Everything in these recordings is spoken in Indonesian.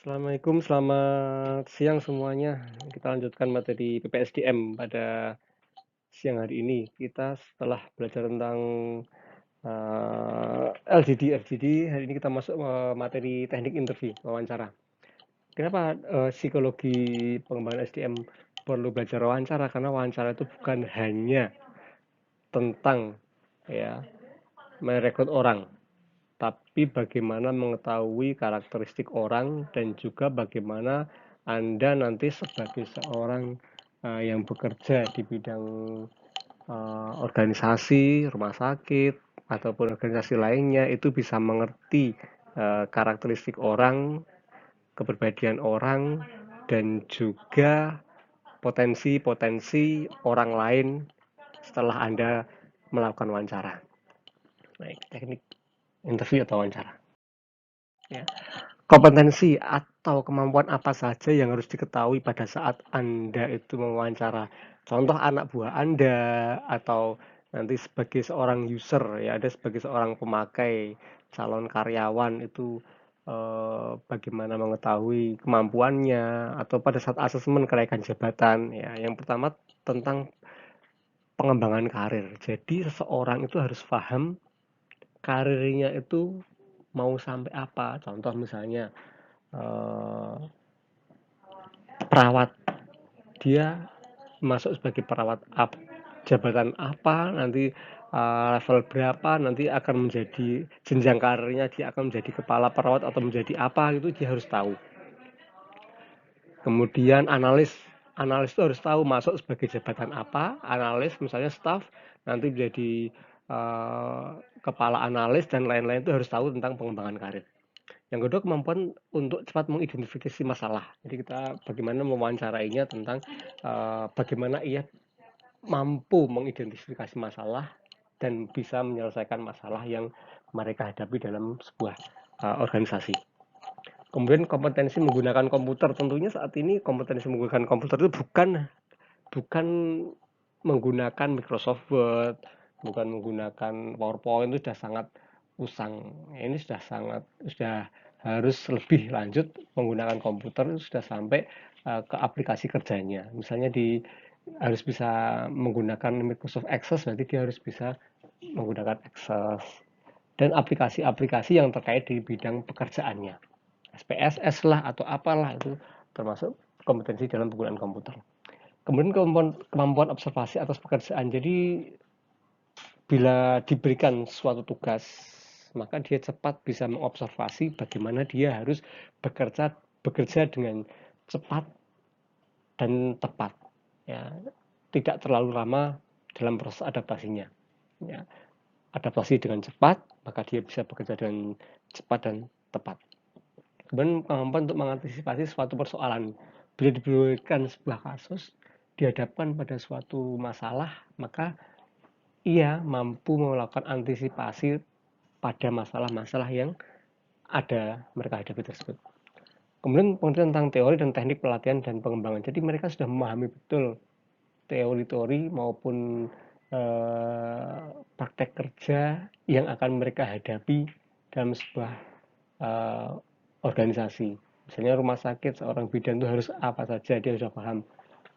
Assalamualaikum, selamat siang semuanya. Kita lanjutkan materi PPSDM pada siang hari ini. Kita setelah belajar tentang LGD, hari ini kita masuk materi teknik interview, wawancara. Kenapa psikologi pengembangan SDM perlu belajar wawancara? Karena wawancara itu bukan hanya tentang ya merekrut orang, tapi bagaimana mengetahui karakteristik orang dan juga bagaimana Anda nanti sebagai seorang yang bekerja di bidang organisasi, rumah sakit, ataupun organisasi lainnya itu bisa mengerti karakteristik orang, kepribadian orang, dan juga potensi-potensi orang lain setelah Anda melakukan wawancara. Baik, teknik interview atau wawancara. Ya. Kompetensi atau kemampuan apa saja yang harus diketahui pada saat Anda itu mewawancara. Contoh anak buah Anda atau nanti sebagai seorang user ya, ada sebagai seorang pemakai, calon karyawan itu bagaimana mengetahui kemampuannya atau pada saat asesmen kenaikan jabatan ya. Yang pertama tentang pengembangan karir. Jadi seseorang itu harus paham karirnya itu mau sampai apa. Contoh misalnya perawat, dia masuk sebagai perawat jabatan apa nanti, level berapa nanti akan menjadi jenjang karirnya, dia akan menjadi kepala perawat atau menjadi apa itu dia harus tahu. Kemudian analis itu harus tahu masuk sebagai jabatan apa, analis misalnya staff nanti menjadi kepala analis dan lain-lain itu harus tahu tentang pengembangan karir. Yang kedua, kemampuan untuk cepat mengidentifikasi masalah. Jadi kita bagaimana mewawancarainya tentang bagaimana ia mampu mengidentifikasi masalah dan bisa menyelesaikan masalah yang mereka hadapi dalam sebuah organisasi. Kemudian kompetensi menggunakan komputer. Tentunya saat ini kompetensi menggunakan komputer itu bukan menggunakan Microsoft Word, bukan menggunakan PowerPoint, itu sudah sangat usang. Ini sudah harus lebih lanjut menggunakan komputer, sudah sampai ke aplikasi kerjanya. Misalnya harus bisa menggunakan Microsoft Access, berarti dia harus bisa menggunakan Access dan aplikasi-aplikasi yang terkait di bidang pekerjaannya. SPSS lah atau apalah itu termasuk kompetensi dalam penggunaan komputer. Kemudian kemampuan observasi atas pekerjaan. Jadi bila diberikan suatu tugas, maka dia cepat bisa mengobservasi bagaimana dia harus bekerja dengan cepat dan tepat. Ya, tidak terlalu lama dalam proses adaptasinya. Ya, adaptasi dengan cepat, maka dia bisa bekerja dengan cepat dan tepat. Kemudian kemampuan untuk mengantisipasi suatu persoalan. Bila diberikan sebuah kasus, dihadapkan pada suatu masalah, maka ia mampu melakukan antisipasi pada masalah-masalah yang ada mereka hadapi tersebut. Kemudian pengertian tentang teori dan teknik pelatihan dan pengembangan. Jadi mereka sudah memahami betul teori-teori maupun praktek kerja yang akan mereka hadapi dalam sebuah organisasi. Misalnya rumah sakit, seorang bidan itu harus apa saja, dia sudah paham.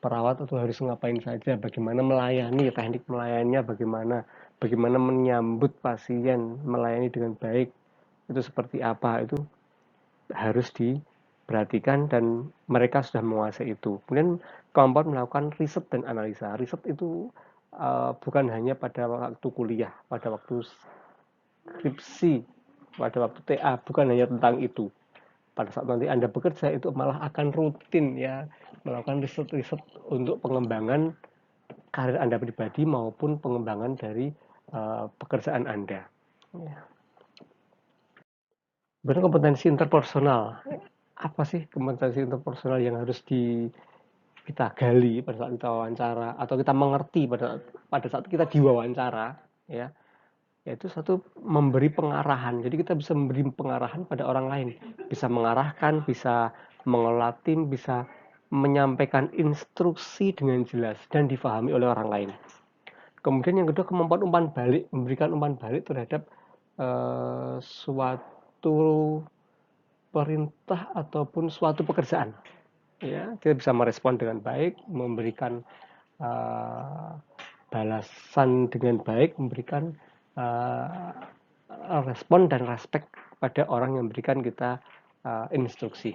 Perawat itu harus ngapain saja, bagaimana melayani, teknik melayaninya bagaimana menyambut pasien, melayani dengan baik, itu seperti apa, itu harus diperhatikan dan mereka sudah menguasai itu. Kemudian kemampuan melakukan riset dan analisa. Riset itu bukan hanya pada waktu kuliah, pada waktu skripsi, pada waktu TA, bukan hanya tentang itu. Pada saat nanti Anda bekerja itu malah akan rutin ya melakukan riset-riset untuk pengembangan karir Anda pribadi maupun pengembangan dari pekerjaan Anda. Ya. Kemudian kompetensi interpersonal. Apa sih kompetensi interpersonal yang harus kita gali pada saat kita wawancara atau kita mengerti pada saat kita diwawancara ya, yaitu satu memberi pengarahan. Jadi kita bisa memberi pengarahan pada orang lain, bisa mengarahkan, bisa mengelola tim, bisa menyampaikan instruksi dengan jelas dan difahami oleh orang lain. Kemudian yang kedua, kemampuan umpan balik, memberikan umpan balik terhadap suatu perintah ataupun suatu pekerjaan. Ya, kita bisa merespon dengan baik, memberikan balasan dengan baik, memberikan respon dan respect pada orang yang memberikan kita instruksi.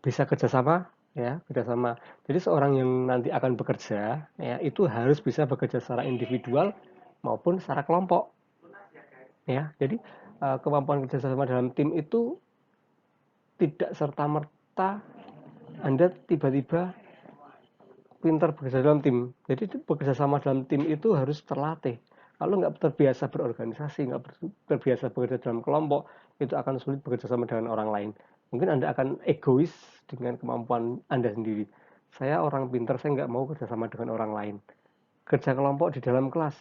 Bisa kerjasama, ya, kerjasama. Jadi seorang yang nanti akan bekerja, ya, itu harus bisa bekerja secara individual maupun secara kelompok, ya. Jadi kemampuan kerjasama dalam tim itu tidak serta merta Anda tiba-tiba pintar bekerja dalam tim. Jadi bekerja sama dalam tim itu harus terlatih. Kalau nggak terbiasa berorganisasi, nggak terbiasa bekerja dalam kelompok, itu akan sulit bekerja sama dengan orang lain. Mungkin Anda akan egois dengan kemampuan Anda sendiri. Saya orang pintar, saya nggak mau kerja sama dengan orang lain. Kerja kelompok di dalam kelas,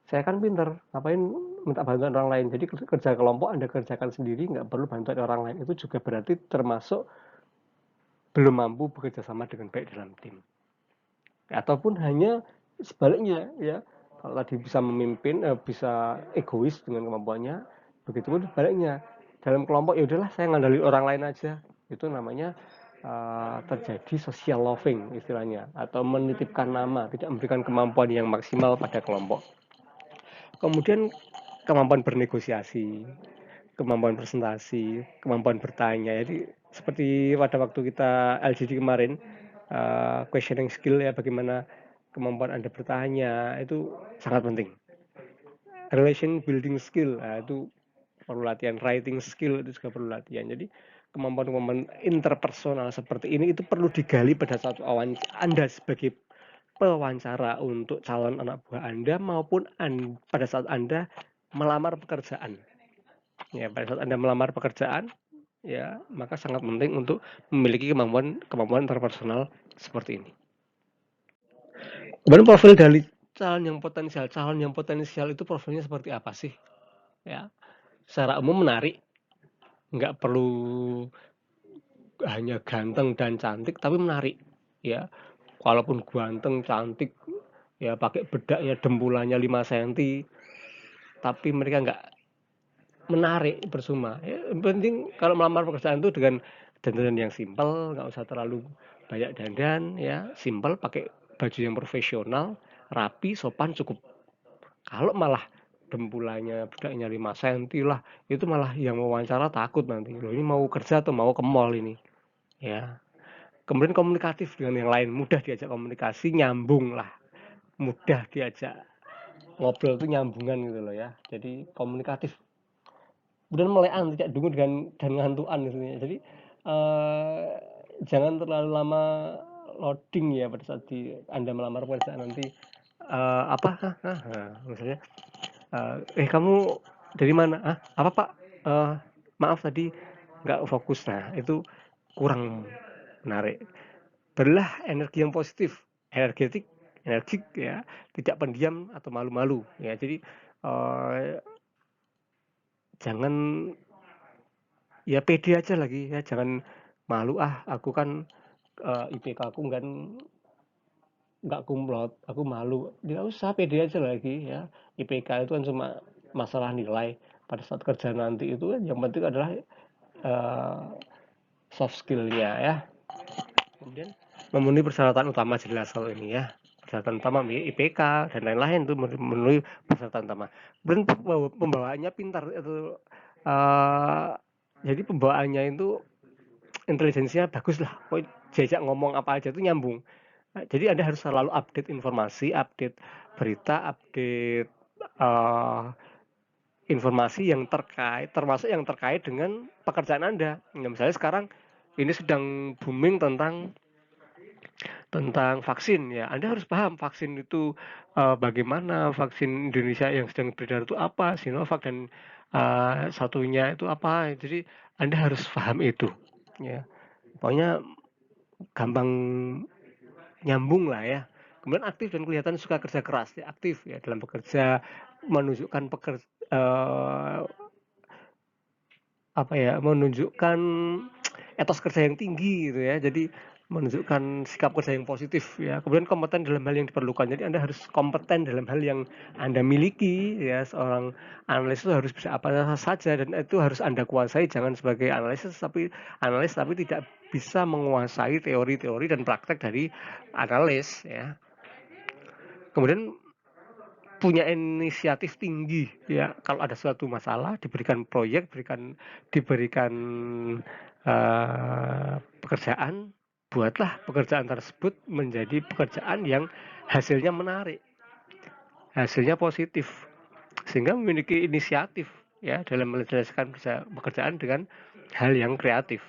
saya kan pintar, ngapain minta bantuan orang lain. Jadi kerja kelompok Anda kerjakan sendiri, nggak perlu bantuan orang lain. Itu juga berarti termasuk belum mampu bekerja sama dengan baik dalam tim. Ataupun hanya sebaliknya, ya, kalau tadi bisa memimpin, bisa egois dengan kemampuannya, begitu pun sebaliknya dalam kelompok, ya udahlah saya ngandalin orang lain aja. Itu namanya terjadi social loving istilahnya, atau menitipkan nama, tidak memberikan kemampuan yang maksimal pada kelompok. Kemudian kemampuan bernegosiasi, kemampuan presentasi, kemampuan bertanya. Jadi seperti pada waktu kita LGD kemarin, questioning skill, ya, bagaimana kemampuan Anda bertanya itu sangat penting. Relation building skill, itu perlu latihan. Writing skill itu juga perlu latihan. Jadi kemampuan-kemampuan interpersonal seperti ini itu perlu digali pada saat Anda sebagai pewawancara untuk calon anak buah Anda maupun pada saat Anda melamar pekerjaan. Ya, pada saat Anda melamar pekerjaan, ya, maka sangat penting untuk memiliki kemampuan interpersonal seperti ini. Kemudian profil dari calon yang potensial itu profilnya seperti apa sih? Ya, secara umum menarik, nggak perlu hanya ganteng dan cantik, tapi menarik. Ya, walaupun ganteng, cantik, ya pakai bedaknya dempulannya 5 cm, tapi mereka nggak menarik, bersuma. Ya, penting kalau melamar pekerjaan itu dengan dandan yang simpel, nggak usah terlalu banyak dandan, ya, simpel, pakai baju yang profesional, rapi, sopan, cukup. Kalau malah dempulannya bedaknya 5 cm lah, itu malah yang wawancara takut nanti. Loh, ini mau kerja atau mau ke mall ini? Ya. Kemudian komunikatif dengan yang lain, mudah diajak komunikasi, nyambung lah. Mudah diajak ngobrol itu nyambungan gitu loh, ya. Jadi komunikatif. Kemudian melean, tidak dungu dan ngantuan gitu ya. Jadi jangan terlalu lama loading, ya, pada saat Anda melamar pekerjaan nanti. Misalnya, kamu dari mana? Apa Pak? Maaf tadi nggak fokus. Nah, itu kurang menarik. Berilah energi yang positif, energik, ya, tidak pendiam atau malu-malu, ya. Jadi jangan, ya, pede aja lagi, ya, jangan malu, aku kan IPK aku nggak kumlot, aku malu. Tidak usah, pede aja lagi, ya. IPK itu kan cuma masalah nilai. Pada saat kerja nanti itu kan yang penting adalah soft skill-nya, ya. Kemudian memenuhi persyaratan utama, jelas kalau ini, ya. Persyaratan utama IPK dan lain-lain itu memenuhi persyaratan utama. Dan pembawaannya pintar itu, jadi pembawaannya itu intelijensinya bagus lah. Jajak ngomong apa aja itu nyambung. Jadi Anda harus selalu update informasi, update berita, update informasi yang termasuk yang terkait dengan pekerjaan Anda. Nah, misalnya sekarang ini sedang booming tentang vaksin, ya. Anda harus paham vaksin itu bagaimana, vaksin Indonesia yang sedang beredar itu apa, Sinovac dan satunya itu apa. Jadi Anda harus paham itu, ya. Pokoknya gampang nyambung lah, ya. Kemudian aktif dan kelihatan suka kerja keras, ya, aktif, ya, dalam bekerja, menunjukkan menunjukkan etos kerja yang tinggi gitu ya. Jadi menunjukkan sikap kerja yang positif ya. Kemudian kompeten dalam hal yang diperlukan. Jadi Anda harus kompeten dalam hal yang Anda miliki ya. Seorang analis itu harus bisa apa saja dan itu harus Anda kuasai. Jangan sebagai analis tapi tidak bisa menguasai teori-teori dan praktek dari analis ya. Kemudian punya inisiatif tinggi ya, kalau ada suatu masalah diberikan proyek, diberikan pekerjaan, buatlah pekerjaan tersebut menjadi pekerjaan yang hasilnya menarik, hasilnya positif, sehingga memiliki inisiatif ya dalam menyelesaikan pekerjaan dengan hal yang kreatif.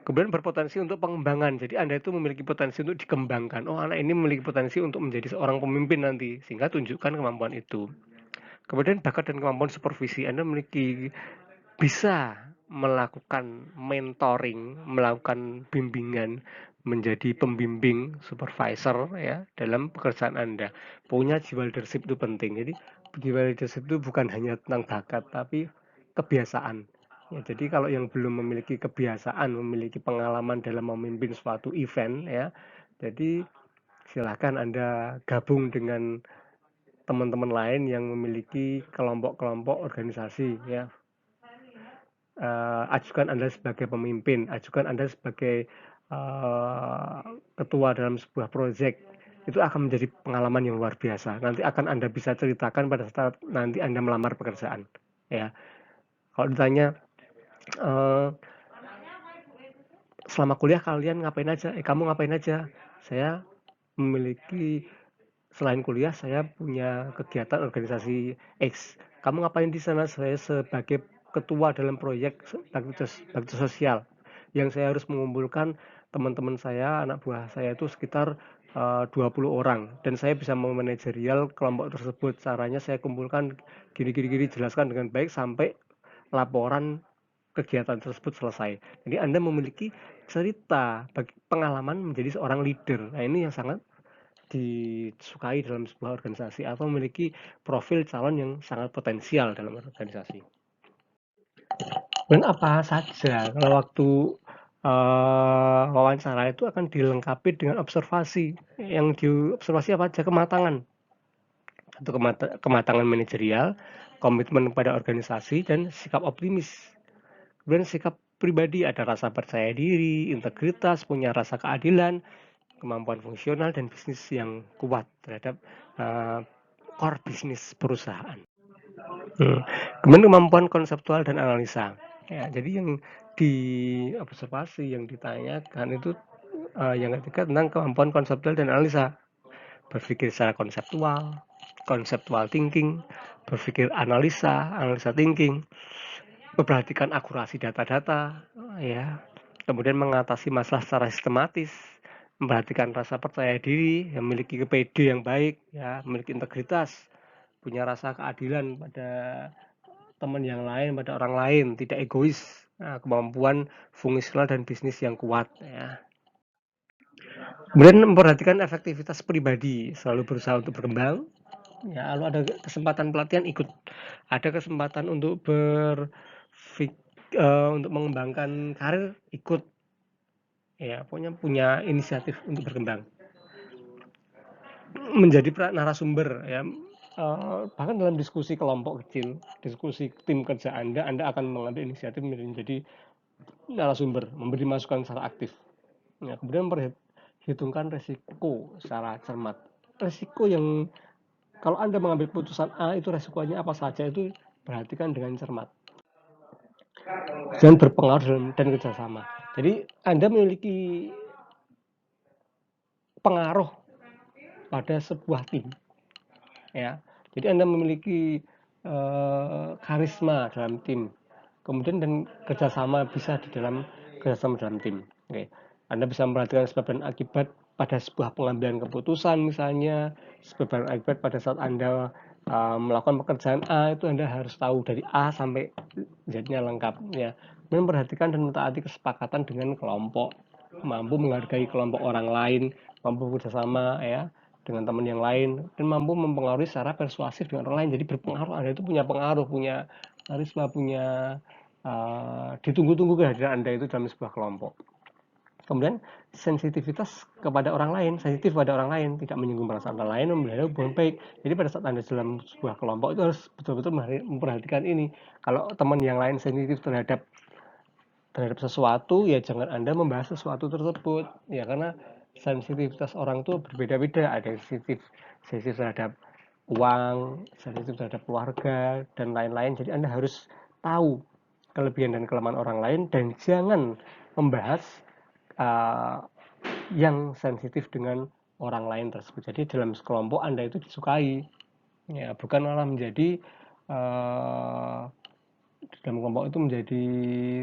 Kemudian berpotensi untuk pengembangan. Jadi Anda itu memiliki potensi untuk dikembangkan. Oh, anak ini memiliki potensi untuk menjadi seorang pemimpin nanti, sehingga tunjukkan kemampuan itu. Kemudian bakat dan kemampuan supervisi. Anda bisa melakukan mentoring, melakukan bimbingan, menjadi pembimbing, supervisor ya dalam pekerjaan Anda. Punya jiwa leadership itu penting. Jadi jiwa leadership itu bukan hanya tentang bakat, tapi kebiasaan. Ya, jadi kalau yang belum memiliki kebiasaan, memiliki pengalaman dalam memimpin suatu event ya, jadi silakan Anda gabung dengan teman-teman lain yang memiliki kelompok-kelompok organisasi ya. Ajukan Anda sebagai pemimpin, ajukan Anda sebagai ketua dalam sebuah proyek, itu akan menjadi pengalaman yang luar biasa. Nanti akan Anda bisa ceritakan pada saat nanti Anda melamar pekerjaan ya. Kalau ditanya selama kuliah kalian ngapain aja, kamu ngapain aja, saya memiliki, selain kuliah saya punya kegiatan organisasi X. Kamu ngapain di sana? Saya sebagai ketua dalam proyek bakti sosial yang saya harus mengumpulkan teman-teman saya, anak buah saya itu sekitar 20 orang, dan saya bisa memanajerial kelompok tersebut. Caranya saya kumpulkan gini, jelaskan dengan baik sampai laporan kegiatan tersebut selesai. Jadi Anda memiliki cerita, pengalaman menjadi seorang leader. Nah, ini yang sangat disukai dalam sebuah organisasi, atau memiliki profil calon yang sangat potensial dalam organisasi. Dan apa saja kalau waktu wawancara itu akan dilengkapi dengan observasi. Yang diobservasi apa aja? Kematangan. Itu kematangan manajerial, komitmen pada organisasi, dan sikap optimis. Kemudian sikap pribadi, ada rasa percaya diri, integritas, punya rasa keadilan, kemampuan fungsional, dan bisnis yang kuat terhadap core bisnis perusahaan. Kemudian kemampuan konseptual dan analisa. Ya, jadi yang diobservasi, yang ditanyakan itu yang ketiga tentang kemampuan konseptual dan analisa. Berpikir secara conceptual thinking, berpikir analisa thinking, memperhatikan akurasi data-data, ya. Kemudian mengatasi masalah secara sistematis, memperhatikan rasa percaya diri, memiliki kepede yang baik, ya, memiliki integritas, punya rasa keadilan pada teman yang lain, pada orang lain, tidak egois, nah, kemampuan fungsional dan bisnis yang kuat ya. Kemudian memperhatikan efektivitas pribadi, selalu berusaha untuk berkembang. Ya, kalau ada kesempatan pelatihan ikut, ada kesempatan untuk untuk mengembangkan karir ikut. Ya, punya inisiatif untuk berkembang. Menjadi narasumber ya. Bahkan dalam diskusi kelompok kecil, diskusi tim kerja Anda akan mengambil inisiatif menjadi narasumber, memberi masukan secara aktif. Ya, kemudian memperhitungkan resiko secara cermat. Resiko yang kalau Anda mengambil putusan A, itu resikonya apa saja, itu perhatikan dengan cermat dan berpengaruh dan kerjasama. Jadi Anda memiliki pengaruh pada sebuah tim ya. Jadi Anda memiliki karisma dalam tim, kemudian dan kerjasama bisa di dalam kerjasama dalam tim. Oke. Anda bisa memperhatikan sebab dan akibat pada sebuah pengambilan keputusan, misalnya sebab dan akibat pada saat Anda melakukan pekerjaan A, itu Anda harus tahu dari A sampai Z-nya lengkap ya. Memperhatikan dan mentaati kesepakatan dengan kelompok, mampu menghargai kelompok orang lain, mampu bekerjasama ya dengan teman yang lain, dan mampu mempengaruhi secara persuasif dengan orang lain. Jadi berpengaruh, Anda itu punya pengaruh, punya karisma, punya ditunggu-tunggu kehadiran Anda itu dalam sebuah kelompok. Kemudian sensitivitas kepada orang lain, sensitif pada orang lain, tidak menyinggung perasaan orang lain, memelihara hubungan baik. Jadi pada saat Anda dalam sebuah kelompok itu harus betul-betul memperhatikan ini. Kalau teman yang lain sensitif terhadap sesuatu, ya jangan Anda membahas sesuatu tersebut. Ya karena sensitivitas orang itu berbeda-beda. Ada yang sensitif terhadap uang, sensitif terhadap keluarga, dan lain-lain. Jadi Anda harus tahu kelebihan dan kelemahan orang lain dan jangan membahas yang sensitif dengan orang lain tersebut. Jadi dalam sekelompok Anda itu disukai, ya bukan malah menjadi dalam kelompok itu menjadi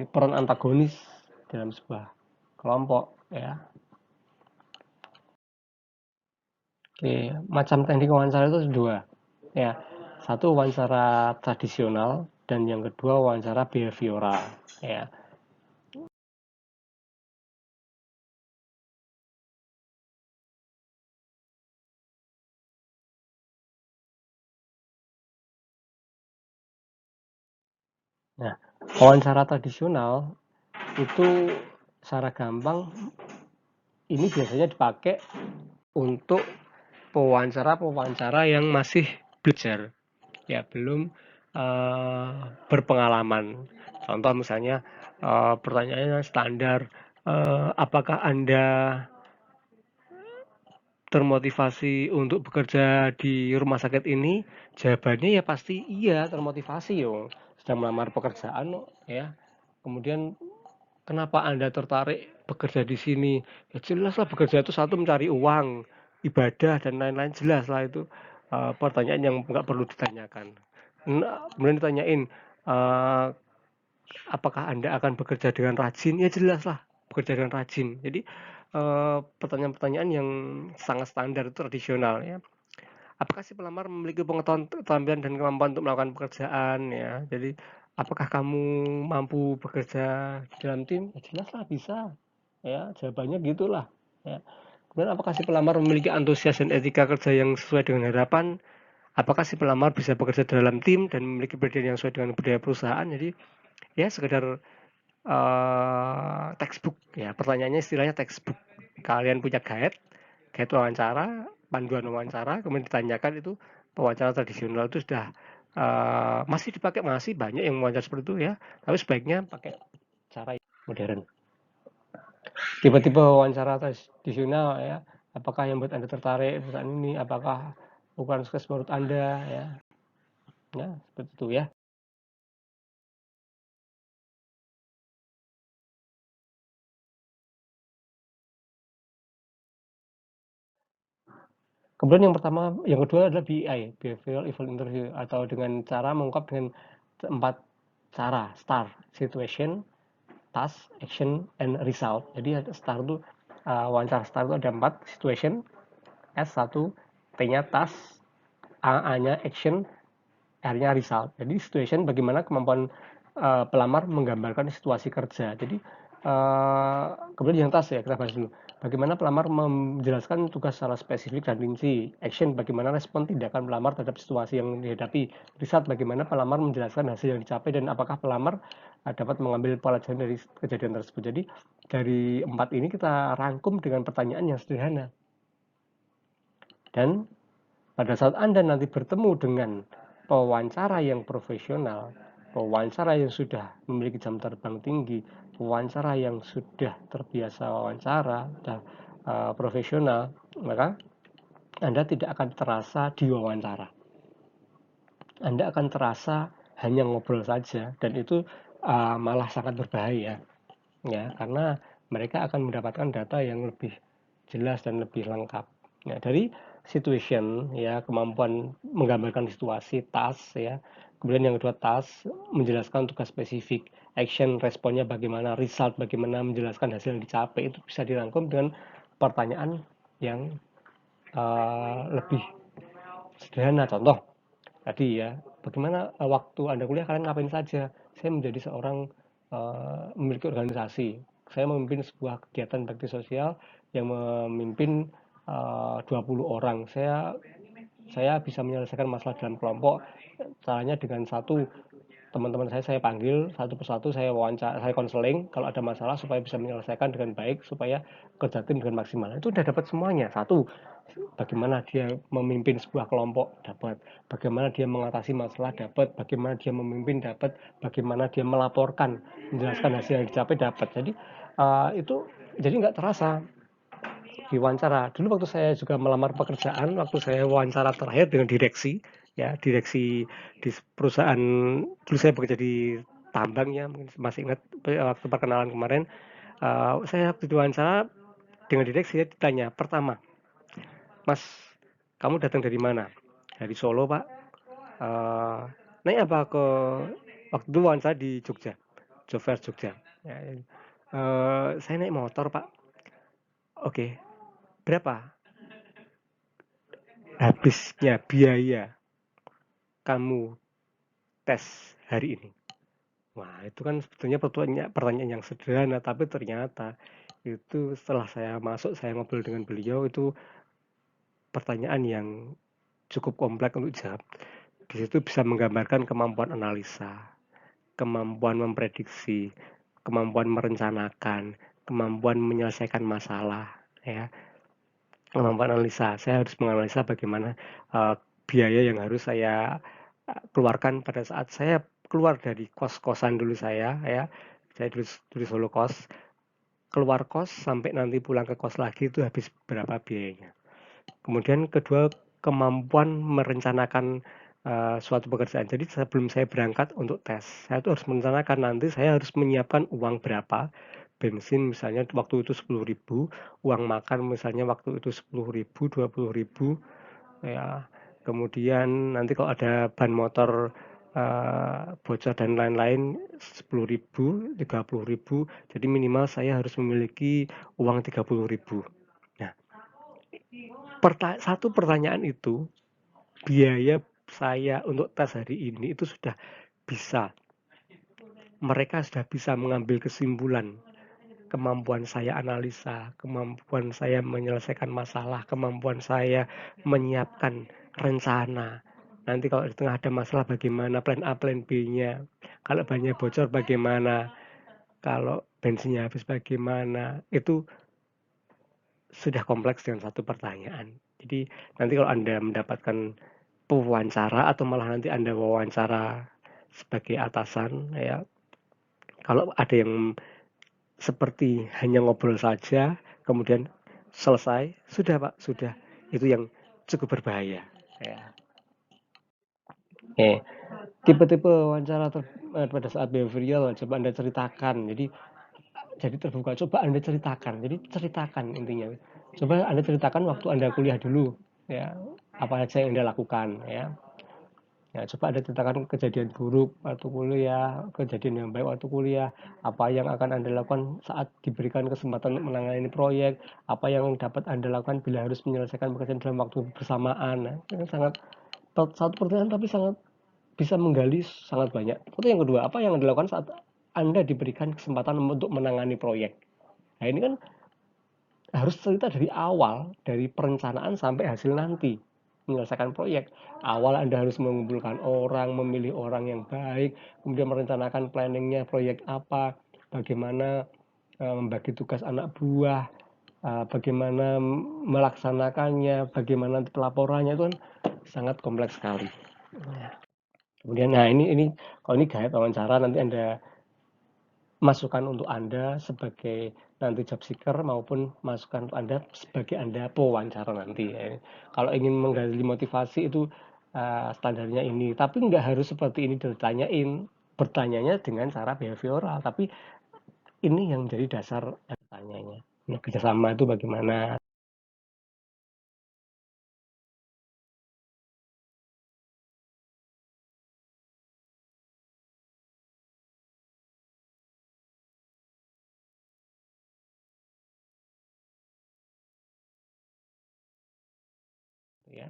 peran antagonis dalam sebuah kelompok, ya. Oke, macam teknik wawancara itu dua, ya. Satu wawancara tradisional dan yang kedua wawancara behavioral, ya. Nah, wawancara tradisional itu secara gampang ini biasanya dipakai untuk pewawancara yang masih belajar, ya belum berpengalaman. Contoh misalnya pertanyaannya standar, apakah Anda termotivasi untuk bekerja di rumah sakit ini? Jawabannya ya pasti iya, termotivasi yo. Sedang melamar pekerjaan, ya. Kemudian kenapa Anda tertarik bekerja di sini? Ya jelas lah, bekerja itu satu mencari uang, ibadah dan lain-lain, jelas lah itu pertanyaan yang nggak perlu ditanyakan. Nah, kemudian ditanyain apakah Anda akan bekerja dengan rajin? Ya jelas lah, bekerja dengan rajin. Jadi pertanyaan-pertanyaan yang sangat standar itu tradisional, ya. Apakah si pelamar memiliki pengetahuan, keterampilan dan kemampuan untuk melakukan pekerjaan, ya. Jadi apakah kamu mampu bekerja dalam tim? Ya jelas lah bisa, ya. Jawabannya gitulah, ya. Kemudian apakah si pelamar memiliki antusias dan etika kerja yang sesuai dengan harapan? Apakah si pelamar bisa bekerja dalam tim dan memiliki budaya yang sesuai dengan budaya perusahaan? Jadi ya sekedar textbook, ya, pertanyaannya istilahnya textbook. Kalian punya guide wawancara, panduan wawancara, kemudian ditanyakan itu. Wawancara tradisional itu sudah masih dipakai, masih banyak yang wawancara seperti itu, ya, tapi sebaiknya pakai cara modern. Tiba-tiba wawancara tradisional, ya, apakah yang buat Anda tertarik perusahaan ini, apakah ukuran sukses menurut Anda, ya, seperti itu, ya. Kemudian yang kedua adalah BEI, Behavioral Evil Interview, atau dengan cara mengungkap dengan 4 cara: STAR, Situation, Task, Action, and Result. Jadi STAR itu wawancara STAR itu ada 4: Situation, S1, T-nya Task, A-nya Action, R-nya Result. Jadi Situation bagaimana kemampuan pelamar menggambarkan situasi kerja. Jadi kemudian yang task, ya, kita bahas dulu. Bagaimana pelamar menjelaskan tugas secara spesifik dan rinci. Action, bagaimana respon tindakan pelamar terhadap situasi yang dihadapi. Result, bagaimana pelamar menjelaskan hasil yang dicapai dan apakah pelamar dapat mengambil pelajaran dari kejadian tersebut. Jadi dari 4 ini kita rangkum dengan pertanyaan yang sederhana. Dan pada saat Anda nanti bertemu dengan pewawancara yang profesional, pewawancara yang sudah memiliki jam terbang tinggi, pewawancara yang sudah terbiasa wawancara, sudah profesional, maka Anda tidak akan terasa diwawancara. Anda akan terasa hanya ngobrol saja, dan itu malah sangat berbahaya, ya, karena mereka akan mendapatkan data yang lebih jelas dan lebih lengkap. Ya, dari situation, ya, kemampuan menggambarkan situasi, task, ya. Kemudian yang kedua task, menjelaskan tugas spesifik, action, responnya bagaimana, result, bagaimana menjelaskan hasil yang dicapai. Itu bisa dirangkum dengan pertanyaan yang lebih sederhana. Contoh tadi, ya, bagaimana waktu Anda kuliah kalian ngapain saja? Saya menjadi seorang memiliki organisasi. Saya memimpin sebuah kegiatan bakti sosial yang memimpin 20 orang. Saya bisa menyelesaikan masalah dalam kelompok, caranya dengan satu, teman-teman saya panggil satu persatu, saya wawancara, saya konseling kalau ada masalah supaya bisa menyelesaikan dengan baik, supaya kerja tim dengan maksimal. Itu udah dapat semuanya. Satu, bagaimana dia memimpin sebuah kelompok, dapat. Bagaimana dia mengatasi masalah, dapat. Bagaimana dia memimpin, dapat. Bagaimana dia melaporkan, menjelaskan hasil yang dicapai, dapat. Jadi itu jadi nggak terasa diwawancara. Dulu waktu saya juga melamar pekerjaan, waktu saya wawancara terakhir dengan direksi, ya direksi di perusahaan, dulu saya bekerja di tambang ya, mungkin masih ingat waktu perkenalan kemarin, saya waktu diwawancara dengan direksi, saya ditanya, pertama, Mas, kamu datang dari mana? Dari Solo, Pak. Naik apa ke, waktu itu wawancara di Jogja, Job Fair Jogja. Ya, saya naik motor, Pak. Oke, berapa habisnya biaya kamu tes hari ini? Wah, itu kan sebetulnya pertanyaan yang sederhana, tapi ternyata itu setelah saya masuk, saya ngobrol dengan beliau, itu pertanyaan yang cukup kompleks untuk jawab. Di situ bisa menggambarkan kemampuan analisa, kemampuan memprediksi, kemampuan merencanakan, kemampuan menyelesaikan masalah, ya, kemampuan analisa. Saya harus menganalisa bagaimana biaya yang harus saya keluarkan pada saat saya keluar dari kos-kosan dulu saya, ya. Saya dulu Solo kos, keluar kos sampai nanti pulang ke kos lagi itu habis berapa biayanya. Kemudian kedua, kemampuan merencanakan suatu pekerjaan. Jadi sebelum saya berangkat untuk tes, saya tuh harus merencanakan nanti saya harus menyiapkan uang berapa, bensin misalnya waktu itu 10.000, uang makan misalnya waktu itu 10.000, 20.000, ya. Kemudian nanti kalau ada ban motor bocor dan lain-lain 10.000, 30.000, jadi minimal saya harus memiliki uang 30.000. Nah, satu pertanyaan itu, biaya saya untuk tes hari ini itu sudah bisa, mereka sudah bisa mengambil kesimpulan kemampuan saya analisa, kemampuan saya menyelesaikan masalah, kemampuan saya menyiapkan rencana. Nanti kalau di tengah ada masalah bagaimana, plan A, plan B-nya. Kalau banyak bocor bagaimana, kalau bensinnya habis bagaimana. Itu sudah kompleks dengan satu pertanyaan. Jadi nanti kalau Anda mendapatkan pewawancara atau malah nanti Anda wawancara sebagai atasan, ya, kalau ada yang seperti hanya ngobrol saja, kemudian selesai, sudah Pak, sudah. Itu yang cukup berbahaya. Ya. Tipe-tipe wawancara pada saat behavioral, coba Anda ceritakan. Jadi terbuka, coba Anda ceritakan. Jadi ceritakan intinya. Coba Anda ceritakan waktu Anda kuliah dulu, ya, apa saja yang Anda lakukan, ya. Ya, coba Anda ceritakan kejadian buruk waktu kuliah, kejadian yang baik waktu kuliah, apa yang akan Anda lakukan saat diberikan kesempatan untuk menangani proyek, apa yang dapat Anda lakukan bila harus menyelesaikan pekerjaan dalam waktu bersamaan. Nah, ini sangat satu pertanyaan tapi sangat bisa menggali sangat banyak. Yang kedua, apa yang Anda lakukan saat Anda diberikan kesempatan untuk menangani proyek? Nah, ini kan harus cerita dari awal, dari perencanaan sampai hasil nanti menyelesaikan proyek. Awal Anda harus mengumpulkan orang, memilih orang yang baik, kemudian merencanakan planningnya proyek apa, bagaimana membagi tugas anak buah, bagaimana melaksanakannya, bagaimana pelaporannya, itu kan sangat kompleks sekali. Kemudian, nah ini kalau ini guide wawancara, nanti Anda masukan untuk Anda sebagai nanti job seeker maupun masukan untuk Anda sebagai Anda pewawancara nanti, ya. Kalau ingin menggali motivasi itu standarnya ini, tapi nggak harus seperti ini ditanyain, bertanyanya dengan cara behavioral, tapi ini yang jadi dasar tanyanya. Nah, kerjasama itu bagaimana, ya.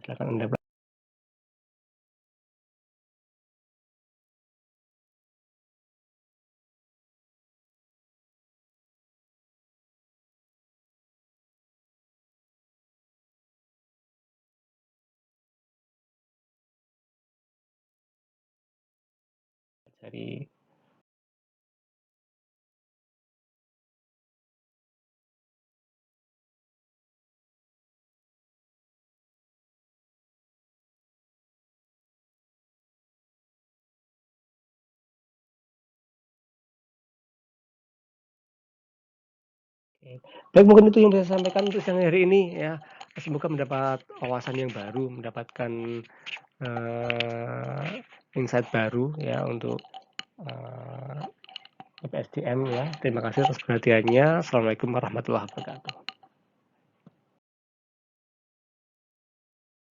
Silakan Anda. Jadi baik, mungkin itu yang bisa saya sampaikan untuk siang hari ini ya. Semoga mendapat wawasan yang baru, mendapatkan insight baru ya untuk PSDM ya. Terima kasih atas perhatiannya. Assalamualaikum warahmatullahi wabarakatuh.